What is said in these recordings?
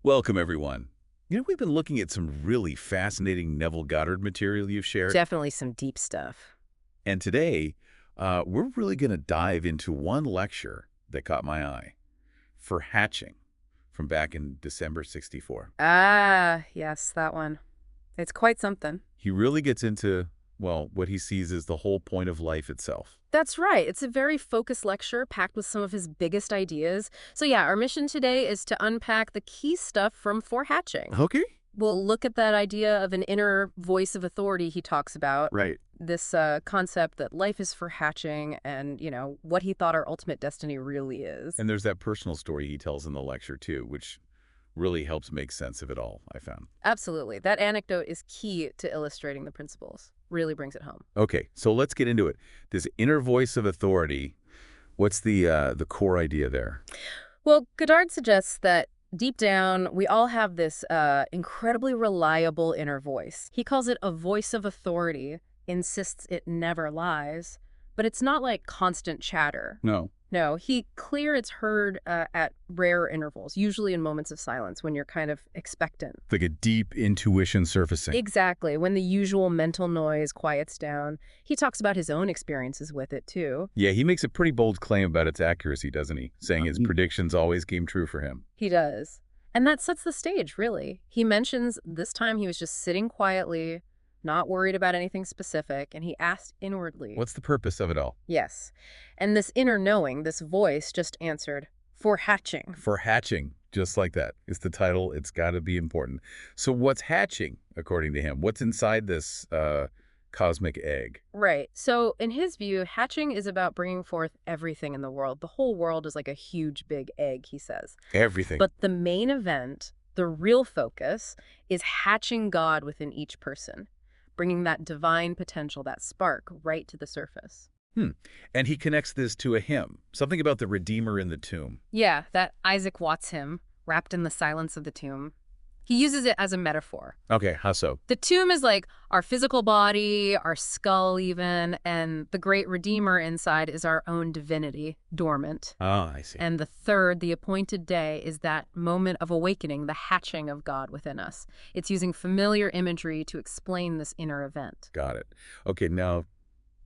Welcome, everyone. We've been looking at some really fascinating Neville Goddard material you've shared. Definitely some deep stuff. And today, we're really going to dive into one lecture that caught my eye for hatching from back in December '64. Ah, yes, that one. It's quite something. He really gets into, well, what he sees as the whole point of life itself. That's right. It's a very focused lecture packed with some of his biggest ideas. So yeah, our mission today is to unpack the key stuff from For Hatching. Okay. We'll look at that idea of an inner voice of authority he talks about. Right. This concept that life is for hatching and, what he thought our ultimate destiny really is. And there's that personal story he tells in the lecture, too, which really helps make sense of it all, I found. Absolutely. That anecdote is key to illustrating the principles. Really brings it home. Okay, so let's get into it. This inner voice of authority, what's the core idea there? Well, Goddard suggests that deep down, we all have this incredibly reliable inner voice. He calls it a voice of authority, insists it never lies, but it's not like constant chatter. No. No, it's heard at rare intervals, usually in moments of silence when you're kind of expectant. Like a deep intuition surfacing. Exactly, when the usual mental noise quiets down. He talks about his own experiences with it, too. Yeah, he makes a pretty bold claim about its accuracy, doesn't he? Saying his predictions always came true for him. He does. And that sets the stage, really. He mentions this time he was just sitting quietly, not worried about anything specific, and he asked inwardly. What's the purpose of it all? Yes. And this inner knowing, this voice just answered, for hatching. For hatching, just like that. It's the title. It's got to be important. So what's hatching, according to him? What's inside this cosmic egg? Right. So in his view, hatching is about bringing forth everything in the world. The whole world is like a huge, big egg, he says. Everything. But the main event, the real focus, is hatching God within each person, bringing that divine potential, that spark, right to the surface. And he connects this to a hymn, something about the Redeemer in the tomb. Yeah, that Isaac Watts hymn, wrapped in the silence of the tomb. He uses it as a metaphor. Okay, how so? The tomb is like our physical body, our skull even, and the great Redeemer inside is our own divinity, dormant. Oh, I see. And the third, the appointed day, is that moment of awakening, the hatching of God within us. It's using familiar imagery to explain this inner event. Got it. Okay, now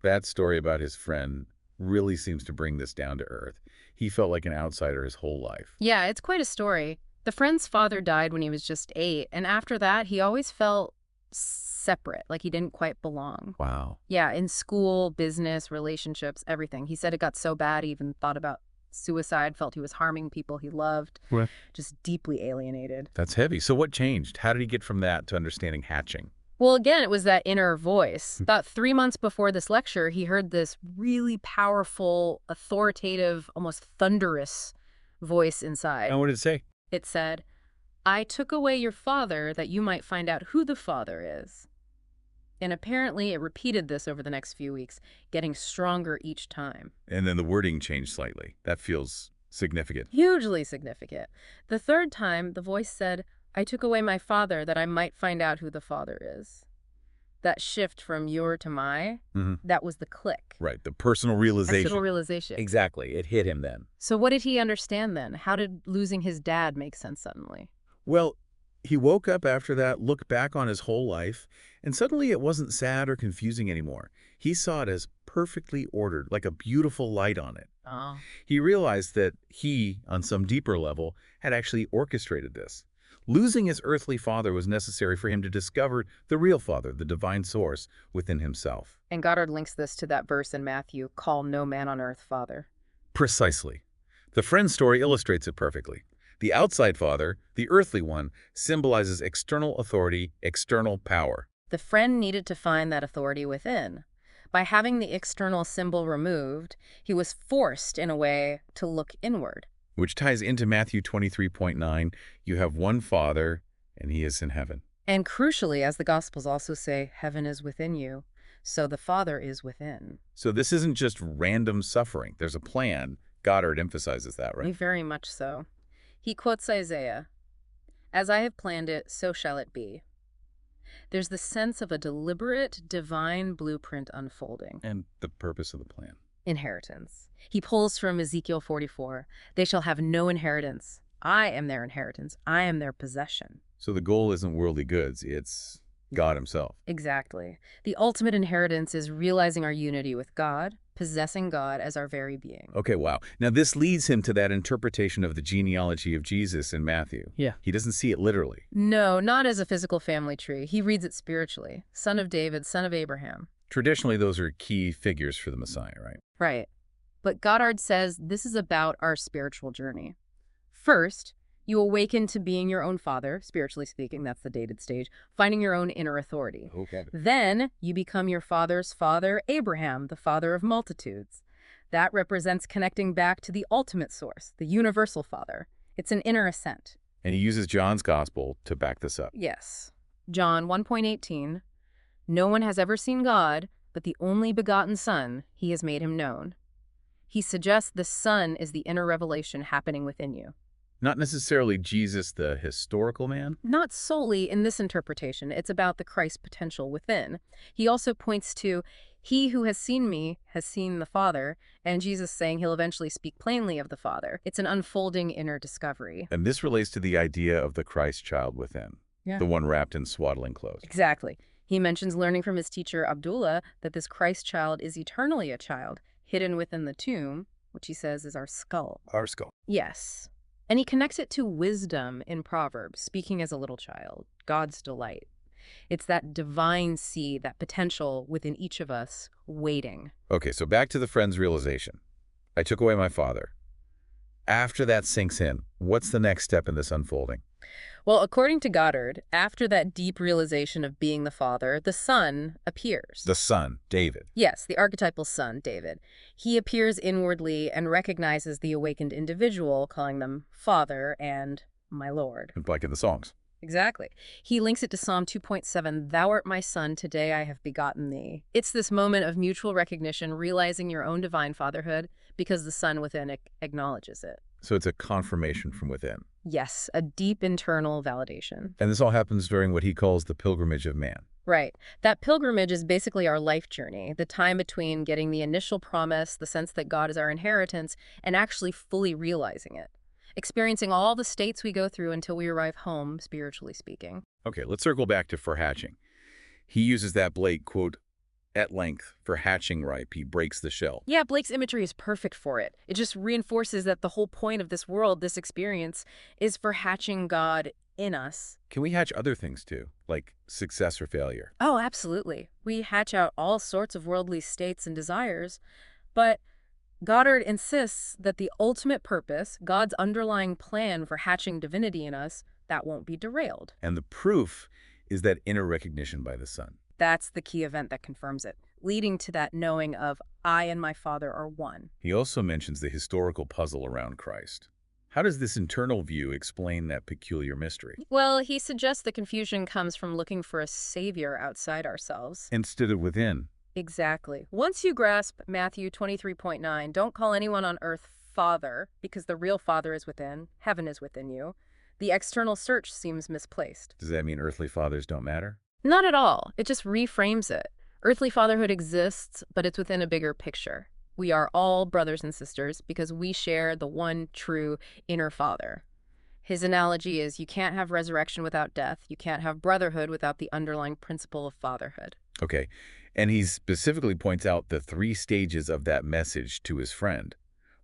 that story about his friend really seems to bring this down to earth. He felt like an outsider his whole life. Yeah, it's quite a story. The friend's father died when he was just 8, and after that, he always felt separate, like he didn't quite belong. Wow. Yeah, in school, business, relationships, everything. He said it got so bad he even thought about suicide, felt he was harming people he loved, just deeply alienated. That's heavy. So what changed? How did he get from that to understanding hatching? Well, again, it was that inner voice. About 3 months before this lecture, he heard this really powerful, authoritative, almost thunderous voice inside. And what did it say? It said, I took away your father that you might find out who the father is. And apparently it repeated this over the next few weeks, getting stronger each time. And then the wording changed slightly. That feels significant. Hugely significant. The third time, the voice said, I took away my father that I might find out who the father is. That shift from your to my, that was the click. Right, the personal realization. Personal realization. Exactly, it hit him then. So what did he understand then? How did losing his dad make sense suddenly? Well, he woke up after that, looked back on his whole life, and suddenly it wasn't sad or confusing anymore. He saw it as perfectly ordered, like a beautiful light on it. Oh. He realized that he, on some deeper level, had actually orchestrated this. Losing his earthly father was necessary for him to discover the real father, the divine source, within himself. And Goddard links this to that verse in Matthew, call no man on earth father. Precisely. The friend's story illustrates it perfectly. The outside father, the earthly one, symbolizes external authority, external power. The friend needed to find that authority within. By having the external symbol removed, he was forced, in a way, to look inward. Which ties into Matthew 23.9, you have one Father, and he is in heaven. And crucially, as the Gospels also say, heaven is within you, so the Father is within. So this isn't just random suffering. There's a plan. Goddard emphasizes that, right? Very much so. He quotes Isaiah, as I have planned it, so shall it be. There's the sense of a deliberate, divine blueprint unfolding. And the purpose of the plan. Inheritance. He pulls from Ezekiel 44, they shall have no inheritance. I am their inheritance. I am their possession. So the goal isn't worldly goods, it's God himself. Exactly. The ultimate inheritance is realizing our unity with God, possessing God as our very being. Okay, wow. Now this leads him to that interpretation of the genealogy of Jesus in Matthew. Yeah. He doesn't see it literally. No, not as a physical family tree. He reads it spiritually. Son of David, son of Abraham. Traditionally, those are key figures for the Messiah, right? Right. But Goddard says this is about our spiritual journey. First, you awaken to being your own father, spiritually speaking, that's the dated stage, finding your own inner authority. Okay. Then you become your father's father, Abraham, the father of multitudes. That represents connecting back to the ultimate source, the universal father. It's an inner ascent. And he uses John's gospel to back this up. Yes. John 1:18, no one has ever seen God, but the only begotten Son, he has made him known. He suggests the Son is the inner revelation happening within you. Not necessarily Jesus, the historical man. Not solely in this interpretation, it's about the Christ potential within. He also points to, he who has seen me has seen the Father, and Jesus saying he'll eventually speak plainly of the Father. It's an unfolding inner discovery. And this relates to the idea of the Christ child within, the one wrapped in swaddling clothes. Exactly. He mentions learning from his teacher Abdullah that this Christ child is eternally a child, hidden within the tomb, which he says is our skull. Our skull. Yes. And he connects it to wisdom in Proverbs, speaking as a little child, God's delight. It's that divine seed, that potential within each of us, waiting. Okay, so back to the friend's realization. I took away my father. After that sinks in, what's the next step in this unfolding? Well, according to Goddard, after that deep realization of being the father, the son appears. The son, David. Yes, the archetypal son, David. He appears inwardly and recognizes the awakened individual, calling them father and my lord. Like in the songs. Exactly. He links it to Psalm 2.7, thou art my son, today I have begotten thee. It's this moment of mutual recognition, realizing your own divine fatherhood, because the son within acknowledges it. So it's a confirmation from within. Yes, a deep internal validation. And this all happens during what he calls the pilgrimage of man. Right. That pilgrimage is basically our life journey, the time between getting the initial promise, the sense that God is our inheritance, and actually fully realizing it. Experiencing all the states we go through until we arrive home, spiritually speaking. Okay, let's circle back to for hatching. He uses that Blake, quote, at length, for hatching ripe, he breaks the shell. Yeah, Blake's imagery is perfect for it. It just reinforces that the whole point of this world, this experience, is for hatching God in us. Can we hatch other things too, like success or failure? Oh, absolutely. We hatch out all sorts of worldly states and desires, but Goddard insists that the ultimate purpose, God's underlying plan for hatching divinity in us, that won't be derailed. And the proof is that inner recognition by the Son. That's the key event that confirms it, leading to that knowing of I and my Father are one. He also mentions the historical puzzle around Christ. How does this internal view explain that peculiar mystery? Well, he suggests the confusion comes from looking for a savior outside ourselves. Instead of within. Exactly. Once you grasp Matthew 23.9, don't call anyone on earth Father, because the real Father is within, heaven is within you. The external search seems misplaced. Does that mean earthly fathers don't matter? Not at all. It just reframes it. Earthly fatherhood exists, but it's within a bigger picture. We are all brothers and sisters because we share the one true inner father. His analogy is you can't have resurrection without death. You can't have brotherhood without the underlying principle of fatherhood. Okay. And he specifically points out the 3 stages of that message to his friend.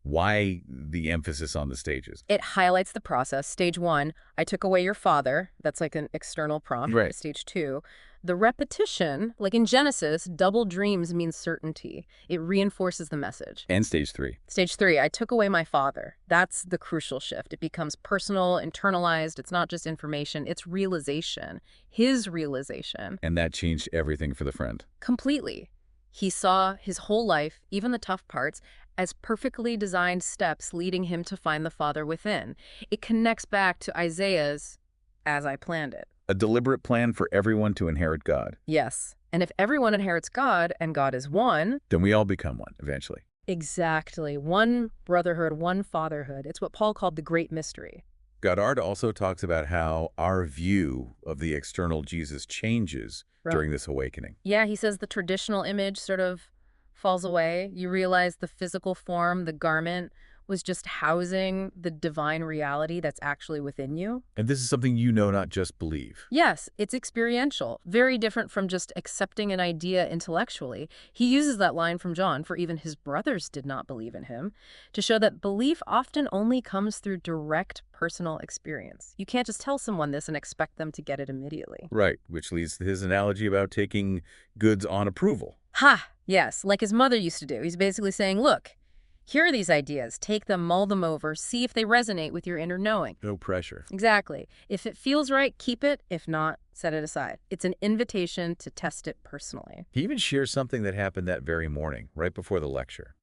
Why the emphasis on the stages? It highlights the process. Stage 1, I took away your father. That's like an external prompt. Right. Stage 2, the repetition, like in Genesis, double dreams means certainty. It reinforces the message. And stage 3. Stage 3, I took away my father. That's the crucial shift. It becomes personal, internalized. It's not just information, it's realization. His realization. And that changed everything for the friend. Completely. He saw his whole life, even the tough parts, as perfectly designed steps leading him to find the Father within. It connects back to Isaiah's, as I planned it. A deliberate plan for everyone to inherit God. Yes. And if everyone inherits God, and God is one, then we all become one, eventually. Exactly. One brotherhood, one fatherhood. It's what Paul called the great mystery. Goddard also talks about how our view of the external Jesus changes during this awakening. Yeah, he says the traditional image sort of falls away. You realize the physical form, the garment, was just housing the divine reality that's actually within you. And this is something you know, not just believe. Yes, it's experiential, very different from just accepting an idea intellectually. He uses that line from John, for even his brothers did not believe in him, to show that belief often only comes through direct personal experience. You can't just tell someone this and expect them to get it immediately. Right, which leads to his analogy about taking goods on approval. Ha! Yes, like his mother used to do. He's basically saying, look, here are these ideas. Take them, mull them over, see if they resonate with your inner knowing. No pressure. Exactly. If it feels right, keep it. If not, set it aside. It's an invitation to test it personally. He even shares something that happened that very morning, right before the lecture.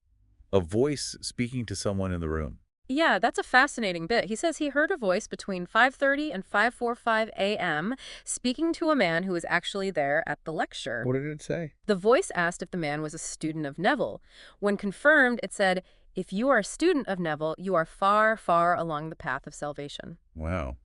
A voice speaking to someone in the room. Yeah, that's a fascinating bit. He says he heard a voice between 5:30 and 5:45 a.m. speaking to a man who was actually there at the lecture. What did it say? The voice asked if the man was a student of Neville. When confirmed, it said, if you are a student of Neville, you are far, far along the path of salvation. Wow.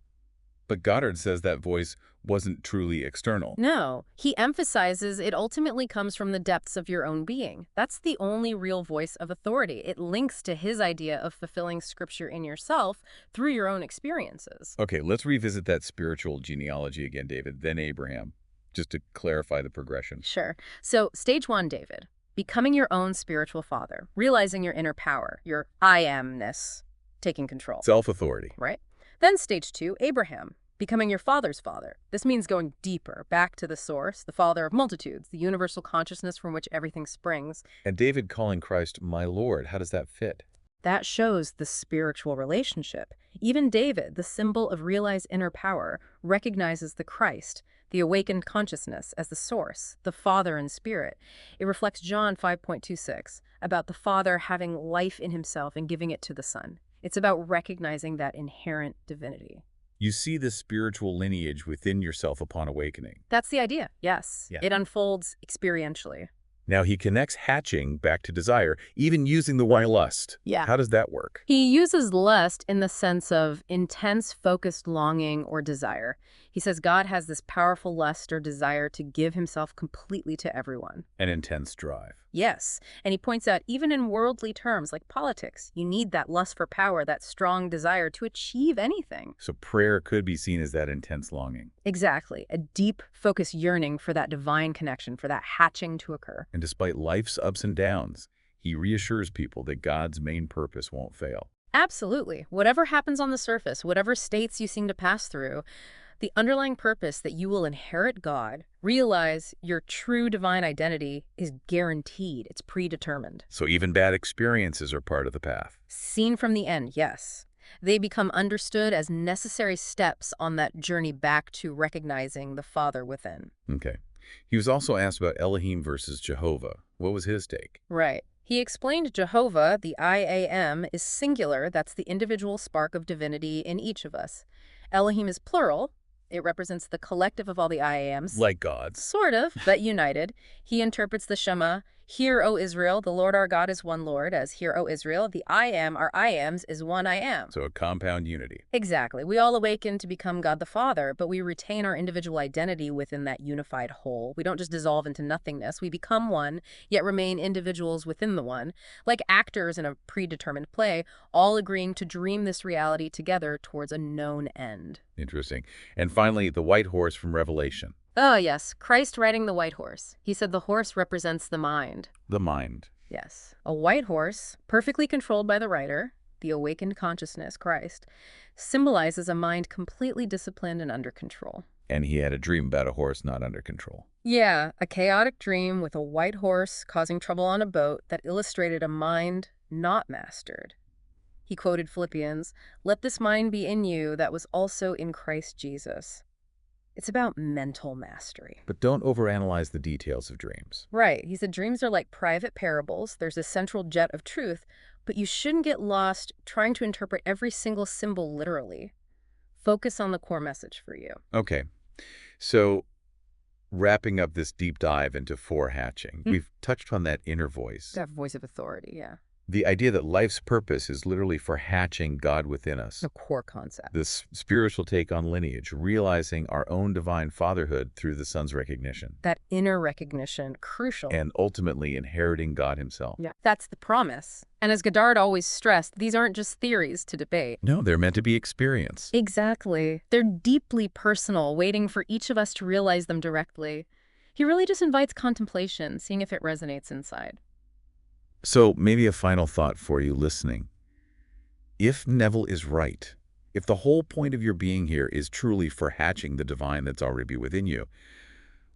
But Goddard says that voice wasn't truly external. No, he emphasizes it ultimately comes from the depths of your own being. That's the only real voice of authority. It links to his idea of fulfilling scripture in yourself through your own experiences. Okay, let's revisit that spiritual genealogy again, David, then Abraham, just to clarify the progression. Sure. So, stage 1, David, becoming your own spiritual father, realizing your inner power, your I amness, taking control. Self-authority. Right? Then stage 2, Abraham, becoming your father's father. This means going deeper, back to the source, the father of multitudes, the universal consciousness from which everything springs. And David calling Christ my Lord, how does that fit? That shows the spiritual relationship. Even David, the symbol of realized inner power, recognizes the Christ, the awakened consciousness, as the source, the Father in spirit. It reflects John 5.26, about the Father having life in himself and giving it to the Son. It's about recognizing that inherent divinity. You see the spiritual lineage within yourself upon awakening. That's the idea, yes. Yeah. It unfolds experientially. Now he connects hatching back to desire, even using the word lust. Yeah. How does that work? He uses lust in the sense of intense, focused longing or desire. He says God has this powerful lust or desire to give himself completely to everyone. An intense drive. Yes, and he points out even in worldly terms like politics, you need that lust for power, that strong desire to achieve anything. So prayer could be seen as that intense longing. Exactly, a deep, focused yearning for that divine connection, for that hatching to occur. And despite life's ups and downs, he reassures people that God's main purpose won't fail. Absolutely. Whatever happens on the surface, whatever states you seem to pass through, the underlying purpose that you will inherit God, realize your true divine identity is guaranteed. It's predetermined. So even bad experiences are part of the path. Seen from the end, yes. They become understood as necessary steps on that journey back to recognizing the Father within. Okay. He was also asked about Elohim versus Jehovah. What was his take? Right. He explained Jehovah, the I am, is singular. That's the individual spark of divinity in each of us. Elohim is plural. It represents the collective of all the I ams. Like God's. Sort of, but united. He interprets the Shema, Hear, O Israel, the Lord our God is one Lord, as Hear, O Israel, the I am, our I ams, is one I am. So a compound unity. Exactly. We all awaken to become God the Father, but we retain our individual identity within that unified whole. We don't just dissolve into nothingness. We become one, yet remain individuals within the one, like actors in a predetermined play, all agreeing to dream this reality together towards a known end. Interesting. And finally, the white horse from Revelation. Oh, yes. Christ riding the white horse. He said the horse represents the mind. The mind. Yes. A white horse, perfectly controlled by the rider, the awakened consciousness, Christ, symbolizes a mind completely disciplined and under control. And he had a dream about a horse not under control. Yeah, a chaotic dream with a white horse causing trouble on a boat that illustrated a mind not mastered. He quoted Philippians, "Let this mind be in you that was also in Christ Jesus." It's about mental mastery. But don't overanalyze the details of dreams. Right. He said dreams are like private parables. There's a central jet of truth, but you shouldn't get lost trying to interpret every single symbol literally. Focus on the core message for you. Okay. So wrapping up this deep dive into forehatching, we've touched on that inner voice. That voice of authority, yeah. The idea that life's purpose is literally for hatching God within us. A core concept. This spiritual take on lineage, realizing our own divine fatherhood through the Son's recognition. That inner recognition, crucial. And ultimately inheriting God himself. Yeah, that's the promise. And as Goddard always stressed, these aren't just theories to debate. No, they're meant to be experienced. Exactly. They're deeply personal, waiting for each of us to realize them directly. He really just invites contemplation, seeing if it resonates inside. So maybe a final thought for you listening. If Neville is right, if the whole point of your being here is truly for hatching the divine that's already within you,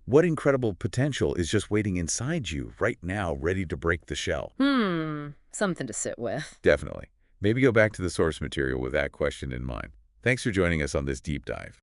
what incredible potential is just waiting inside you right now, ready to break the shell? Something to sit with. Definitely. Maybe go back to the source material with that question in mind. Thanks for joining us on this deep dive.